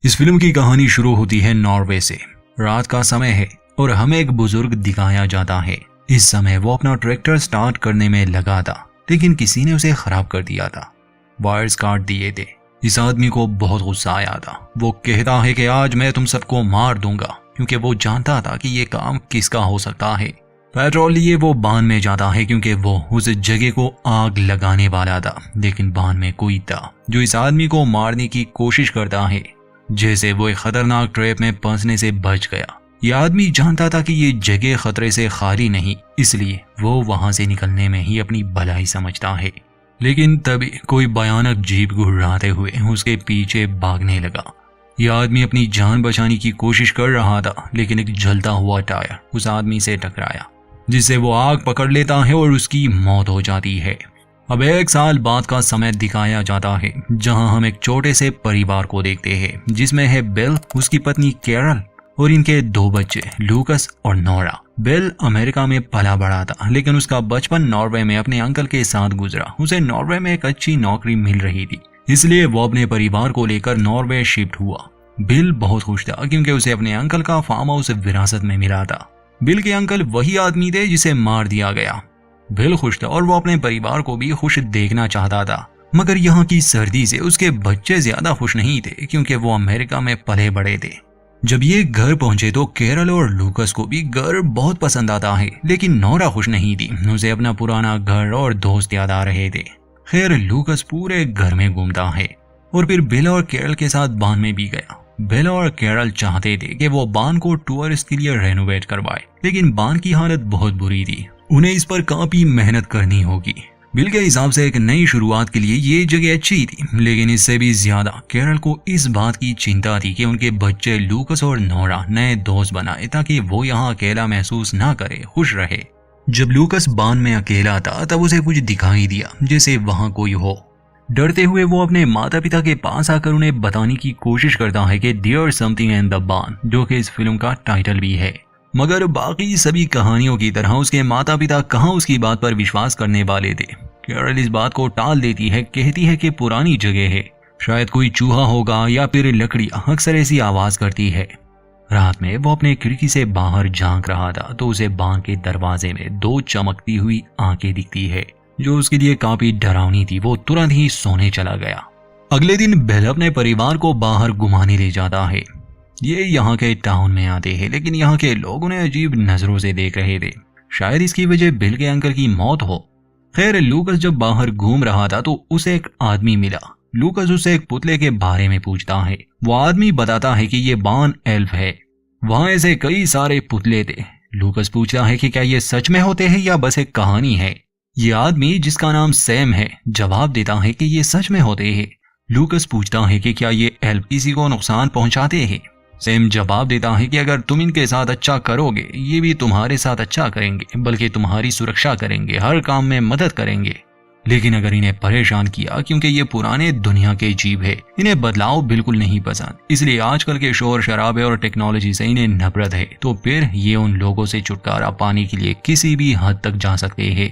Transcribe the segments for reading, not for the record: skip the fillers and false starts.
इस फिल्म की कहानी शुरू होती है नॉर्वे से। रात का समय है और हमें एक बुजुर्ग दिखाया जाता है। इस समय वो अपना ट्रैक्टर स्टार्ट करने में लगा था, लेकिन किसी ने उसे खराब कर दिया था। वायर्स काट दिए थे। इस आदमी को बहुत गुस्सा आया था। वो कहता है कि आज मैं तुम सबको मार दूंगा, क्योंकि वो जानता था कि ये काम किसका हो सकता है। पेट्रोल लिए वो बांध में जाता है क्योंकि वो उस जगह को आग लगाने वाला था, लेकिन बांध में कोई था जो इस आदमी को मारने की कोशिश करता है। जैसे वो एक खतरनाक ट्रैप में फंसने से बच गया। ये आदमी जानता था कि ये जगह खतरे से खाली नहीं, इसलिए वो वहां से निकलने में ही अपनी भलाई समझता है। लेकिन तभी कोई भयानक जीप घुर्राते हुए उसके पीछे भागने लगा। यह आदमी अपनी जान बचाने की कोशिश कर रहा था, लेकिन एक जलता हुआ टायर उस आदमी से टकराया, जिससे वो आग पकड़ लेता है और उसकी मौत हो जाती है। अब 1 साल बाद का समय दिखाया जाता है, जहां हम एक छोटे से परिवार को देखते हैं, जिसमें है बिल, उसकी पत्नी कैरल और इनके 2 बच्चे लूकस और नोरा। बिल अमेरिका में पला बड़ा था, लेकिन उसका बचपन नॉर्वे में अपने अंकल के साथ गुजरा। उसे नॉर्वे में एक अच्छी नौकरी मिल रही थी, इसलिए वो अपने परिवार को लेकर नॉर्वे शिफ्ट हुआ। बिल बहुत खुश था क्योंकि उसे अपने अंकल का फार्म हाउस विरासत में मिला था। बिल के अंकल वही आदमी थे जिसे मार दिया गया। बिल खुश था और वो अपने परिवार को भी खुश देखना चाहता था, मगर यहाँ की सर्दी से उसके बच्चे ज्यादा खुश नहीं थे, क्योंकि वो अमेरिका में पले बड़े थे। जब ये घर पहुंचे तो कैरल और लूकस को भी घर बहुत पसंद आता है, लेकिन नोरा खुश नहीं थी। उसे अपना पुराना घर और दोस्त याद आ रहे थे। खैर, लूकस पूरे घर में घूमता है और फिर बिल और कैरल के साथ बांध में भी गया। बिल और कैरल चाहते थे कि वो बांध को टूरिस्ट के लिए रेनोवेट करवाए, लेकिन बांध की हालत बहुत बुरी थी। उन्हें इस पर काफी मेहनत करनी होगी। बिल के हिसाब से एक नई शुरुआत के लिए ये जगह अच्छी थी, लेकिन इससे भी ज्यादा कैरल को इस बात की चिंता थी कि उनके बच्चे लूकस और नोरा नए दोस्त बनाए, ताकि वो यहाँ अकेला महसूस ना करे, खुश रहे। जब लूकस बांध में अकेला था तब उसे कुछ दिखाई दिया जैसे वहां कोई हो। डरते हुए वो अपने माता पिता के पास आकर उन्हें बताने की कोशिश करता है कि देयर समथिंग इन द बांध, जो कि इस फिल्म का टाइटल भी है। मगर बाकी सभी कहानियों की तरह उसके माता पिता कहाँ उसकी बात पर विश्वास करने वाले थे। कैरल इस बात को टाल देती है, कहती है कि पुरानी जगह है, शायद कोई चूहा होगा या फिर लकड़ियां अक्सर ऐसी आवाज करती है। रात में वो अपने खिड़की से बाहर झांक रहा था तो उसे बांध के दरवाजे में 2 चमकती हुई आंखें दिखती है, जो उसके लिए काफी डरावनी थी। वो तुरंत ही सोने चला गया। अगले दिन बिल अपने परिवार को बाहर घुमाने ले जाता है। ये यहाँ के टाउन में आते हैं, लेकिन यहाँ के लोग उन्हें अजीब नजरों से देख रहे थे। शायद इसकी वजह बिल के अंकल की मौत हो। खैर, लूकस जब बाहर घूम रहा था तो उसे एक आदमी मिला। लूकस उसे एक पुतले के बारे में पूछता है। वो आदमी बताता है कि ये बान एल्फ है। वहां ऐसे कई सारे पुतले थे। लूकस पूछता है कि क्या ये सच में होते हैं या बस एक कहानी है। ये आदमी, जिसका नाम सैम है, जवाब देता है कि ये सच में होते हैं। लूकस पूछता है कि क्या ये एल्फ किसी को नुकसान पहुंचाते हैं। सैम जवाब देता है कि अगर तुम इनके साथ अच्छा करोगे, ये भी तुम्हारे साथ अच्छा करेंगे, बल्कि तुम्हारी सुरक्षा करेंगे, हर काम में मदद करेंगे। लेकिन अगर इन्हें परेशान किया, क्योंकि ये पुराने दुनिया के जीव है, इन्हें बदलाव बिल्कुल नहीं पसंद, इसलिए आजकल के शोर शराबे और टेक्नोलॉजी से इन्हें नफरत है, तो फिर ये उन लोगों से छुटकारा पाने के लिए किसी भी हद तक जा सकते हैं।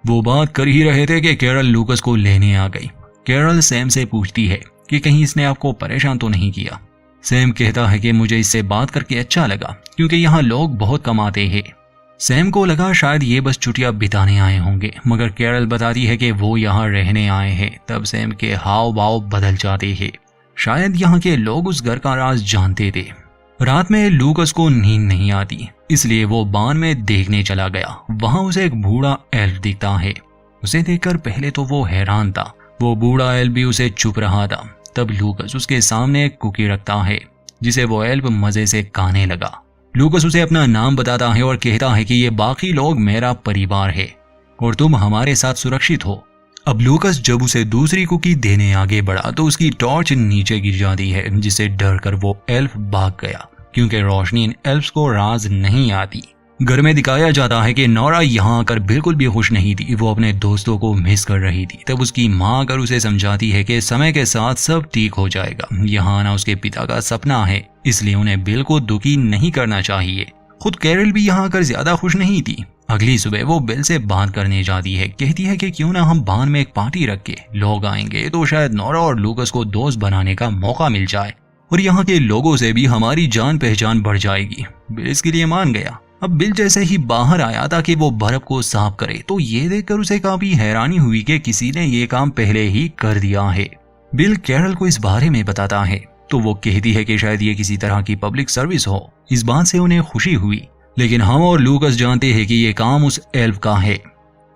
वो बात कर ही रहे थे कि कैरल लूकस को लेने आ गई। कैरल सैम से पूछती है कि कहीं इसने आपको परेशान तो नहीं किया। सैम कहता है कि मुझे इससे बात करके अच्छा लगा, क्योंकि यहाँ लोग बहुत कम आते हैं। सैम को लगा शायद ये बस छुट्टियां बिताने आए होंगे, मगर कैरल बताती है कि वो यहाँ रहने आए हैं। तब सैम के हाव भाव बदल जाते हैं। शायद यहाँ के लोग उस घर का राज जानते थे। रात में लूकस को नींद नहीं आती, इसलिए वो बान में देखने चला गया। वहां उसे एक बूढ़ा एल्फ दिखता है। उसे देखकर पहले तो वो हैरान था। वो बूढ़ा एल्फ भी उसे चुप रहा था। तब लूकस उसके सामने एक कुकी रखता है, जिसे वो एल्फ मजे से खाने लगा। लूकस उसे अपना नाम बताता है और कहता है कि ये बाकी लोग मेरा परिवार है और तुम हमारे साथ सुरक्षित हो। अब लूकस जब उसे दूसरी कुकी देने आगे बढ़ा तो उसकी टॉर्च नीचे गिर जाती है, जिसे डर कर वो एल्फ भाग गया, क्योंकि रोशनी इन एल्फ्स को राज नहीं आती। घर में दिखाया जाता है कि नोरा यहाँ आकर बिल्कुल भी खुश नहीं थी। वो अपने दोस्तों को मिस कर रही थी। तब उसकी माँ आकर उसे समझाती है कि समय के साथ सब ठीक हो जाएगा। यहाँ आना उसके पिता का सपना है, इसलिए उन्हें बिल को दुखी नहीं करना चाहिए। खुद कैरल भी यहाँ आकर ज्यादा खुश नहीं थी। अगली सुबह वो बिल से बात करने जाती है। कहती है कि क्यों ना हम बांध में एक पार्टी रख के, लोग आएंगे तो शायद नोरा और लूकस को दोस्त बनाने का मौका मिल जाए। और यहाँ के लोगों से भी हमारी जान पहचान बढ़ जाएगी। बिल इसके लिए मान गया। अब बिल जैसे ही बाहर आया ताकि वो बर्फ को साफ करे तो ये देखकर उसे काफी हैरानी हुई कि किसी ने ये काम पहले ही कर दिया है। बिल कैरल को इस बारे में बताता है तो वो कहती है कि शायद ये किसी तरह की पब्लिक सर्विस हो। इस बात से उन्हें खुशी हुई, लेकिन हम और लूकस जानते हैं कि ये काम उस एल्फ का है।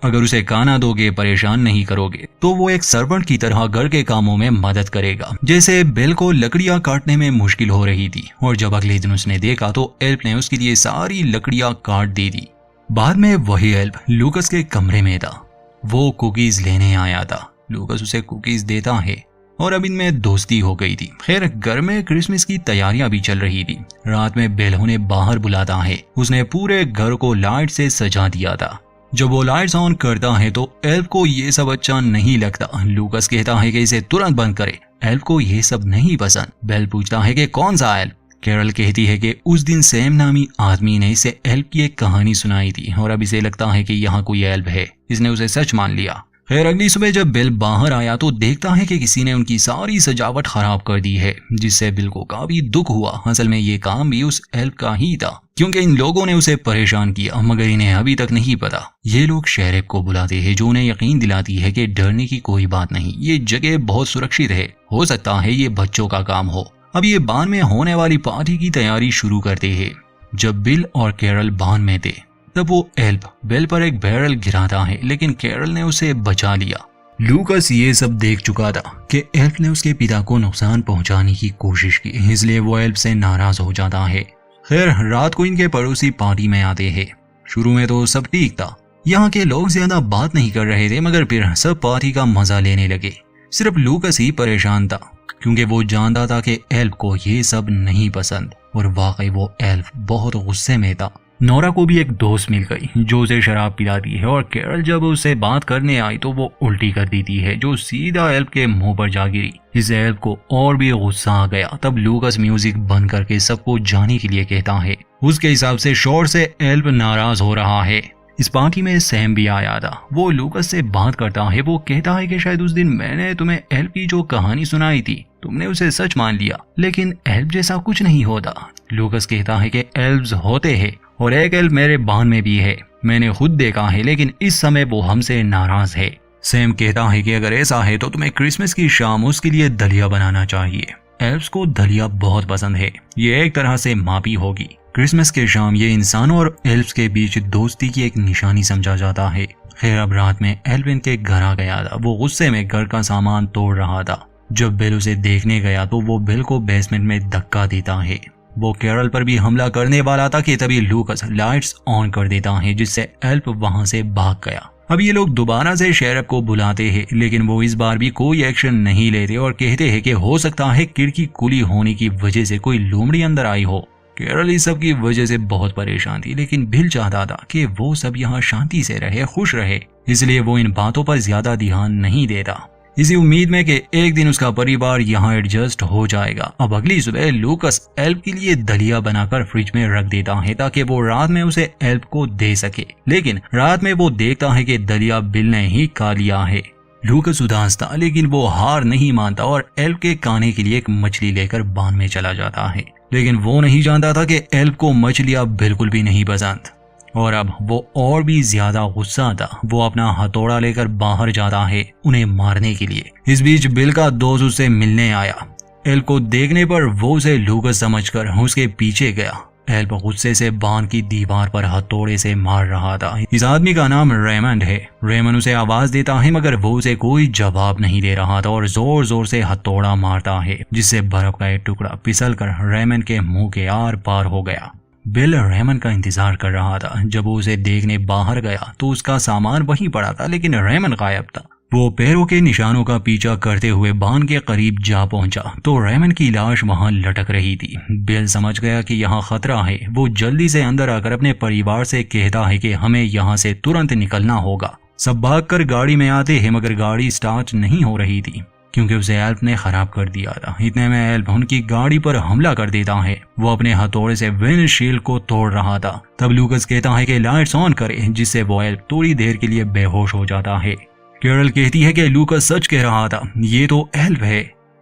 अगर उसे खाना दोगे, परेशान नहीं करोगे तो वो एक सर्वेंट की तरह घर के कामों में मदद करेगा। जैसे बिल को लकड़ियां काटने में मुश्किल हो रही थी और जब अगले दिन उसने देखा तो एल्फ ने उसके लिए सारी लकड़ियां काट दे दी। बाद में वही एल्फ लूकस के कमरे में था। वो कुकीज लेने आया था। लूकस उसे कुकीज देता है और अब इनमें दोस्ती हो गई थी। खैर घर में क्रिसमस की तैयारियां भी चल रही थी। रात में बेल उन्हें बाहर बुलाता है। उसने पूरे घर को लाइट से सजा दिया था। जब वो लाइट्स ऑन करता है तो एल्फ को ये सब अच्छा नहीं लगता। लूकस कहता है कि इसे तुरंत बंद करे, एल्फ को ये सब नहीं पसंद। बेल पूछता है कि कौन सा एल्फ। कैरल कहती है कि उस दिन सैम नामी आदमी ने इसे एल्फ की एक कहानी सुनाई थी और अब इसे लगता है कि यहाँ कोई एल्फ है। इसने उसे सच मान लिया। खैर अगली सुबह जब बिल बाहर आया तो देखता है कि किसी ने उनकी सारी सजावट खराब कर दी है, जिससे बिल को काफी दुख हुआ। असल में ये काम भी उस एल्फ का ही था, क्योंकि इन लोगों ने उसे परेशान किया, मगर इन्हें अभी तक नहीं पता। ये लोग शेरिफ को बुलाते हैं जो उन्हें यकीन दिलाती है कि डरने की कोई बात नहीं, ये जगह बहुत सुरक्षित है। हो सकता है ये बच्चों का काम हो। अब ये बान में होने वाली पार्टी की तैयारी शुरू करते हैं। जब बिल और कैरल बान में थे तब वो एल्फ बेल पर एक बैरल गिराता है, लेकिन कैरल ने उसे बचा लिया। लूकस ये सब देख चुका था कि एल्फ ने उसके पिता को नुकसान पहुंचाने की कोशिश की, इसलिए वो एल्फ से नाराज हो जाता है। खैर रात को इनके पड़ोसी पार्टी में आते हैं। शुरू में तो सब ठीक था, यहाँ के लोग ज्यादा बात नहीं कर रहे थे, मगर फिर सब पार्टी का मजा लेने लगे। सिर्फ लूकस ही परेशान था, क्योंकि वो जानता था कि एल्फ को ये सब नहीं पसंद और वाकई वो एल्फ बहुत गुस्से में था। नोरा को भी एक दोस्त मिल गई जो उसे शराब पिलाती है और कैरल जब उससे बात करने आई तो वो उल्टी कर देती है जो सीधा एल्फ के मुंह पर जा गिरी। इस एल्फ को और भी गुस्सा आ गया। तब लूकस म्यूजिक बंद करके सबको जाने के लिए कहता है। उसके हिसाब से शोर से एल्फ नाराज हो रहा है। इस पार्टी में सैम भी आया था। वो लूकस से बात करता है। वो कहता है कि शायद उस दिन मैंने तुम्हें एल्फ की जो कहानी सुनाई थी तुमने उसे सच मान लिया, लेकिन एल्फ जैसा कुछ नहीं होता। लूकस कहता है कि एल्फ्स होते हैं और एक एल्फ मेरे बान में भी है, मैंने खुद देखा है, लेकिन इस समय वो हमसे नाराज है। सैम कहता है कि अगर ऐसा है तो तुम्हें क्रिसमस की शाम उसके लिए दलिया बनाना चाहिए। एल्फ्स को दलिया बहुत पसंद है, ये एक तरह से मापी होगी। क्रिसमस के शाम ये इंसानों और एल्फ्स के बीच दोस्ती की एक निशानी समझा जाता है। खैर अब रात में एल्फ इनके घर आ गया था। वो गुस्से में घर का सामान तोड़ रहा था। जब बेल उसे देखने गया तो वो बेल को बेसमेंट में धक्का देता है। वो कैरल पर भी हमला करने वाला था कि तभी लूकस लाइट्स ऑन कर देता है, जिससे एल्फ वहां से भाग गया। अब ये लोग दोबारा से शेरिफ को बुलाते हैं, लेकिन वो इस बार भी कोई एक्शन नहीं लेते और कहते हैं कि हो सकता है खिड़की खुली होने की वजह से कोई लोमड़ी अंदर आई हो। कैरल इस सब की वजह से बहुत परेशान थी, लेकिन बिल चाहता था कि वो सब यहाँ शांति से रहे, खुश रहे, इसलिए वो इन बातों पर ज्यादा ध्यान नहीं देता, इसी उम्मीद में कि एक दिन उसका परिवार यहाँ एडजस्ट हो जाएगा। अब अगली सुबह लूकस एल्फ के लिए दलिया बनाकर फ्रिज में रख देता है ताकि वो रात में उसे एल्फ को दे सके, लेकिन रात में वो देखता है कि दलिया बिल ने ही खा लिया है। लूकस उदास था, लेकिन वो हार नहीं मानता और एल्फ के खाने के लिए एक मछली लेकर बान में चला जाता है। लेकिन वो नहीं जानता था कि एल्फ को मछलियां बिल्कुल भी नहीं पसंद और अब वो और भी ज्यादा गुस्सा था। वो अपना हथौड़ा लेकर बाहर जाता है उन्हें मारने के लिए। इस बीच बिल का दोस्त उससे मिलने आया। एल्फ को देखने पर वो उसे लूकस समझकर उसके पीछे गया। एल्फ गुस्से से बांध की दीवार पर हथौड़े से मार रहा था। इस आदमी का नाम रेमंड है। रेमंड उसे आवाज देता है, मगर वो उसे कोई जवाब नहीं दे रहा था और जोर जोर से हथौड़ा मारता है, जिससे बर्फ का एक टुकड़ा फिसल कर रेमंड के मुंह के आर पार हो गया। बिल रेमंड का इंतजार कर रहा था। जब वो उसे देखने बाहर गया तो उसका सामान वहीं पड़ा था, लेकिन रेमंड गायब था। वो पैरों के निशानों का पीछा करते हुए बान के करीब जा पहुंचा तो रेमंड की लाश वहां लटक रही थी। बिल समझ गया कि यहाँ खतरा है। वो जल्दी से अंदर आकर अपने परिवार से कहता है कि हमें यहाँ से तुरंत निकलना होगा। सब भागकर गाड़ी में आते हैं, मगर गाड़ी स्टार्ट नहीं हो रही थी क्योंकि उसे एल्फ ने खराब कर दिया था। इतने में एल्फ उनकी गाड़ी पर हमला कर देता है। वो अपने हथौड़े से विंडशील्ड को तोड़ रहा था। तब लूकस कहता है कि लाइट्स ऑन करे, जिससे वो एल्फ थोड़ी देर के लिए बेहोश हो जाता है। कैरल कहती है कि लूकस सच कह रहा था, ये तो एल्फ है।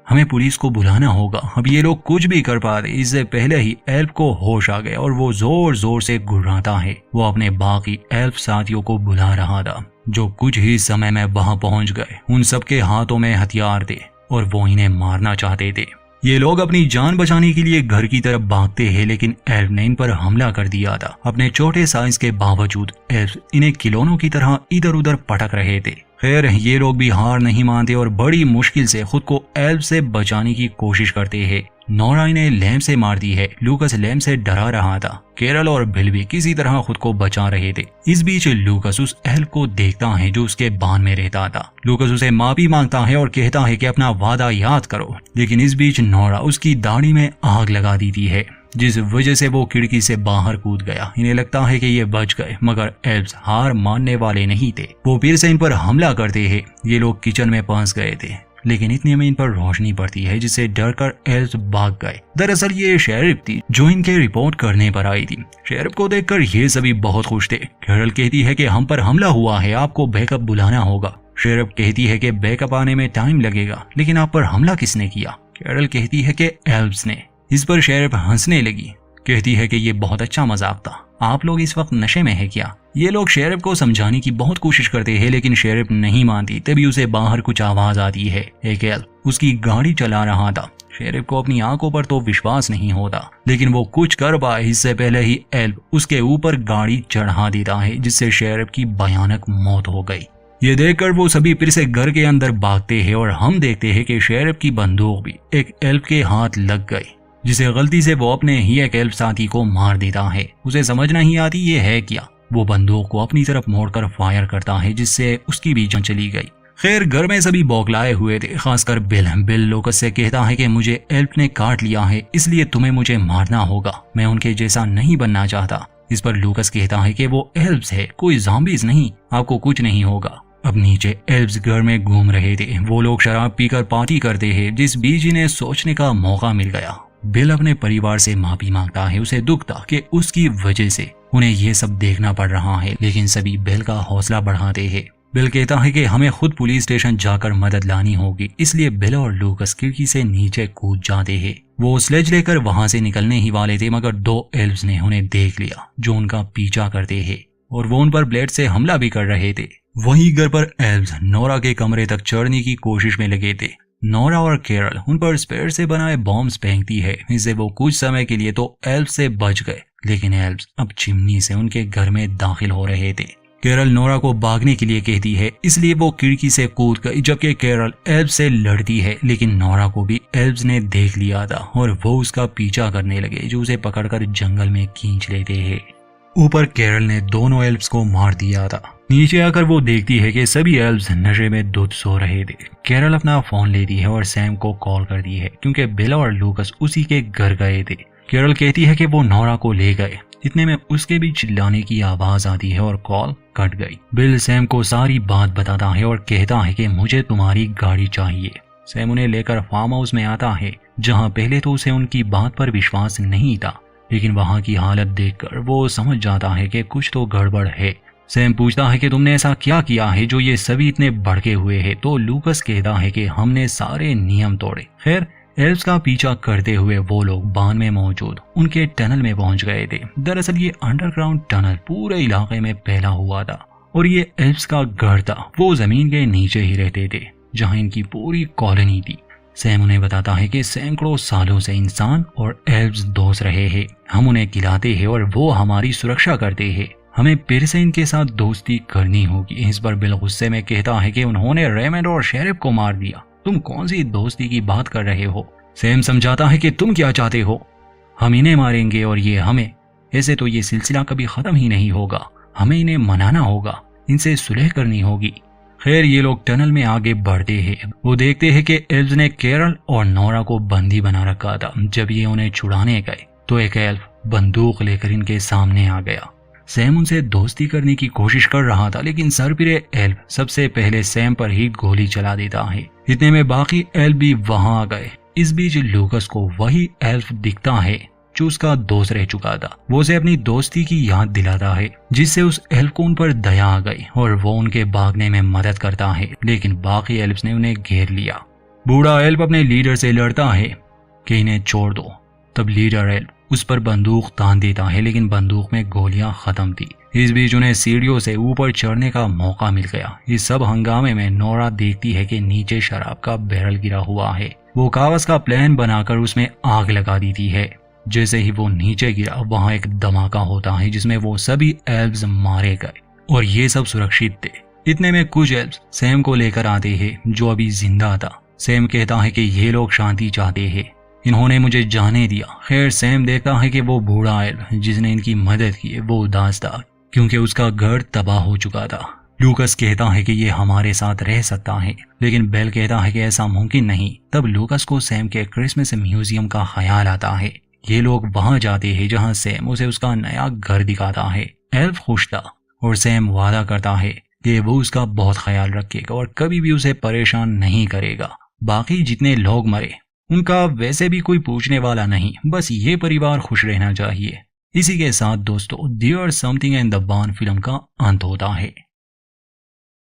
हमें पुलिस को बुलाना होगा, अब ये लोग कुछ भी कर पाते। इससे पहले ही एल्फ को होश आ गया और वो जोर जोर से गुर्राता है। वो अपने बाकी एल्फ साथियों को बुला रहा था जो कुछ ही समय में वहां पहुंच गए। उन सबके हाथों में हथियार थे और वो इन्हें मारना चाहते थे। ये लोग अपनी जान बचाने के लिए घर की तरफ भागते हैं, लेकिन एल्फ ने इन पर हमला कर दिया था। अपने छोटे साइज के बावजूद एल्फ इन्हें खिलौनों की तरह इधर उधर पटक रहे थे। खैर ये लोग भी हार नहीं मानते और बड़ी मुश्किल से खुद को एल्फ से बचाने की कोशिश करते हैं। नोरा इन्हें लैम्प से मार दी है। लूकस लैम्प से डरा रहा था। कैरल और बिल भी किसी तरह खुद को बचा रहे थे। इस बीच लूकस उस एल्फ को देखता है जो उसके बान में रहता था। लूकस उसे माफी मांगता है और कहता है कि अपना वादा याद करो, लेकिन इस बीच नोरा उसकी दाढ़ी में आग लगा देती है, जिस वजह से वो खिड़की से बाहर कूद गया। इन्हें लगता है कि ये बच गए, मगर एल्व्स हार मानने वाले नहीं थे। वो फिर से इन पर हमला करते हैं। ये लोग किचन में फंस गए थे, लेकिन इतने में इन पर रोशनी पड़ती है, जिससे डरकर एल्व्स भाग गए। दरअसल ये शेरिफ थी जो इनके रिपोर्ट करने पर आई थी। शेरिफ को देखकर ये सभी बहुत खुश थे। कैरल कहती है कि हम पर हमला हुआ है, आपको बैकअप बुलाना होगा। शेरिफ कहती है कि बैकअप आने में टाइम लगेगा, लेकिन आप पर हमला किसने किया? कैरल कहती है कि एल्व्स ने। इस पर शेरिफ हंसने लगी, कहती है कि ये बहुत अच्छा मजाक था, आप लोग इस वक्त नशे में है क्या? ये लोग शेरिफ को समझाने की बहुत कोशिश करते हैं, लेकिन शेरिफ नहीं मानती। तभी उसे बाहर कुछ आवाज आती है। एक एल्फ उसकी गाड़ी चला रहा था। शेरिफ को अपनी आंखों पर तो विश्वास नहीं होता, लेकिन वो कुछ कर पाए इससे पहले ही एल्फ उसके ऊपर गाड़ी चढ़ा देता है, जिससे शेरिफ की भयानक मौत हो गई। ये देखकर वो सभी फिर से घर के अंदर भागते हैं और हम देखते हैं कि शेरिफ की बंदूक भी एक एल्फ के हाथ लग गई, जिसे गलती से वो अपने ही एक एल्फ साथी को मार देता है। उसे समझ नहीं आती ये है क्या। वो बंदूक को अपनी तरफ मोड़कर फायर करता है, जिससे उसकी भी जान चली गई। खैर घर में सभी बौखलाए हुए थे, खासकर बिल। बिल लूकस से कहता है कि मुझे एल्फ ने काट लिया है, इसलिए तुम्हें मुझे मारना होगा, मैं उनके जैसा नहीं बनना चाहता। इस पर लूकस कहता है कि वो एल्व्स है, कोई ज़ॉम्बीज़ नहीं, आपको कुछ नहीं होगा। अब नीचे एल्व्स घर में घूम रहे थे। वो लोग शराब पीकर पार्टी करते हैं, जिस बीच इन्हें सोचने का मौका मिल गया। बिल अपने परिवार से माफी मांगता है। उसे दुख था कि उसकी वजह से उन्हें ये सब देखना पड़ रहा है, लेकिन सभी बिल का हौसला बढ़ाते हैं। बिल कहता है कि हमें खुद पुलिस स्टेशन जाकर मदद लानी होगी, इसलिए बिल और लूकस खिड़की से नीचे कूद जाते हैं। वो स्लेज लेकर वहां से निकलने ही वाले थे, मगर दो एल्व्स ने उन्हें देख लिया जो उनका पीछा करते हैं, और वो उन पर ब्लेड से हमला भी कर रहे थे। वहीं घर पर एल्व्स नोरा के कमरे तक चढ़ने की कोशिश में लगे थे। नोरा और कैरल उन पर स्पेयर से बनाए बॉम्ब्स फेंकती है, इससे वो कुछ समय के लिए तो एल्व्स से बच गए, लेकिन एल्व्स अब चिमनी से उनके घर में दाखिल हो रहे थे। कैरल नोरा को भागने के लिए कहती है, इसलिए वो खिड़की से कूद गई, जबकि कैरल एल्व्स से लड़ती है। लेकिन नोरा को भी एल्व्स ने देख लिया था और वो उसका पीछा करने लगे, जो उसे पकड़कर जंगल में खींच लेते हैं। ऊपर कैरल ने दोनों एल्व्स को मार दिया था। नीचे आकर वो देखती है कि सभी एल्व्स नशे में धुत सो रहे थे। कैरल अपना फोन लेती है और सैम को कॉल करती है, क्योंकि बिल और लूकस उसी के घर गए थे। कैरल कहती है कि वो नोरा को ले गए। इतने में उसके भी चिल्लाने की आवाज आती है और कॉल कट गई। बिल सैम को सारी बात बताता है और कहता है कि मुझे तुम्हारी गाड़ी चाहिए। सैम उन्हें लेकर फार्म हाउस में आता है, जहाँ पहले तो उसे उनकी बात पर विश्वास नहीं था, लेकिन वहाँ की हालत देखकर वो समझ जाता है कि कुछ तो गड़बड़ है। सैम पूछता है कि तुमने ऐसा क्या किया है जो ये सभी इतने भड़के हुए हैं, तो लूकस कहता है कि हमने सारे नियम तोड़े। खैर एल्व्स का पीछा करते हुए वो लोग बान में मौजूद उनके टनल में पहुंच गए थे। दरअसल ये अंडरग्राउंड टनल पूरे इलाके में फैला हुआ था और ये एल्व्स का घर था। वो जमीन के नीचे ही रहते थे, जहाँ इनकी पूरी कॉलोनी थी। सैम उन्हें बताता है कि सैकड़ों सालों से इंसान और एल्व्स दोस्त रहे हैं। हम उन्हें खिलाते हैं और वो हमारी सुरक्षा करते हैं। हमें फिर से इनके साथ दोस्ती करनी होगी। इस पर बिल गुस्से में कहता है कि उन्होंने रेमंड और शेरिफ को मार दिया। तुम कौन सी दोस्ती की बात कर रहे हो? सैम समझाता है कि तुम क्या चाहते हो, हम इन्हें मारेंगे और ये हमें। ऐसे तो ये सिलसिला कभी खत्म ही नहीं होगा। हमें इन्हें मनाना होगा, इनसे सुलह करनी होगी। खैर ये लोग टनल में आगे बढ़ते हैं। वो देखते हैं कि एल्व्स ने कैरल और नोरा को बंदी बना रखा था। जब ये उन्हें छुड़ाने गए तो एक एल्फ बंदूक लेकर इनके सामने आ गया। सैम उनसे दोस्ती करने की कोशिश कर रहा था, लेकिन सरपिरे एल्फ सबसे पहले सैम पर ही गोली चला देता है। इतने में बाकी एल्फ भी वहां आ गए। इस बीच लूकस को वही एल्फ दिखता है जो उसका दोस्त रह चुका था। वो उसे अपनी दोस्ती की याद दिलाता है, जिससे उस एल्फ को उन पर दया आ गई और वो उनके भागने में मदद करता है। लेकिन बाकी एल्फ्स ने उन्हें घेर लिया। बूढ़ा एल्फ अपने लीडर से लड़ता है कि इन्हें छोड़ दो। तब लीडर एल्फ उस पर बंदूक तान देता है, लेकिन बंदूक में गोलियां खत्म थी। इस बीच उन्हें सीढ़ियों से ऊपर चढ़ने का मौका मिल गया। इस सब हंगामे में नोरा देखती है कि नीचे शराब का बैरल गिरा हुआ है। वो कागज का प्लान बनाकर उसमें आग लगा देती है। जैसे ही वो नीचे गिरा, वहां एक धमाका होता है जिसमें वो सभी एल्व्स मारे गए और ये सब सुरक्षित थे। इतने में कुछ एल्व्स सैम को लेकर आते हैं जो अभी जिंदा था। सैम कहता है कि ये लोग शांति चाहते हैं, इन्होंने मुझे जाने दिया। खैर सैम देखता है कि वो बूढ़ा एल्फ जिसने इनकी मदद की है वो उदास था क्योंकि उसका घर तबाह हो चुका था। लूकस कहता है कि ये हमारे साथ रह सकता है, लेकिन बेल कहता है कि ऐसा मुमकिन नहीं। तब लूकस को सैम के क्रिसमस म्यूजियम का ख्याल आता है। ये लोग वहां जाते हैं जहां सैम उसे उसका नया घर दिखाता है। एल्फ खुश था और सैम वादा करता है कि वो उसका बहुत ख्याल रखेगा और कभी भी उसे परेशान नहीं करेगा। बाकी जितने लोग मरे उनका वैसे भी कोई पूछने वाला नहीं, बस ये परिवार खुश रहना चाहिए। इसी के साथ दोस्तों, there something in the barn film का अंत होता है।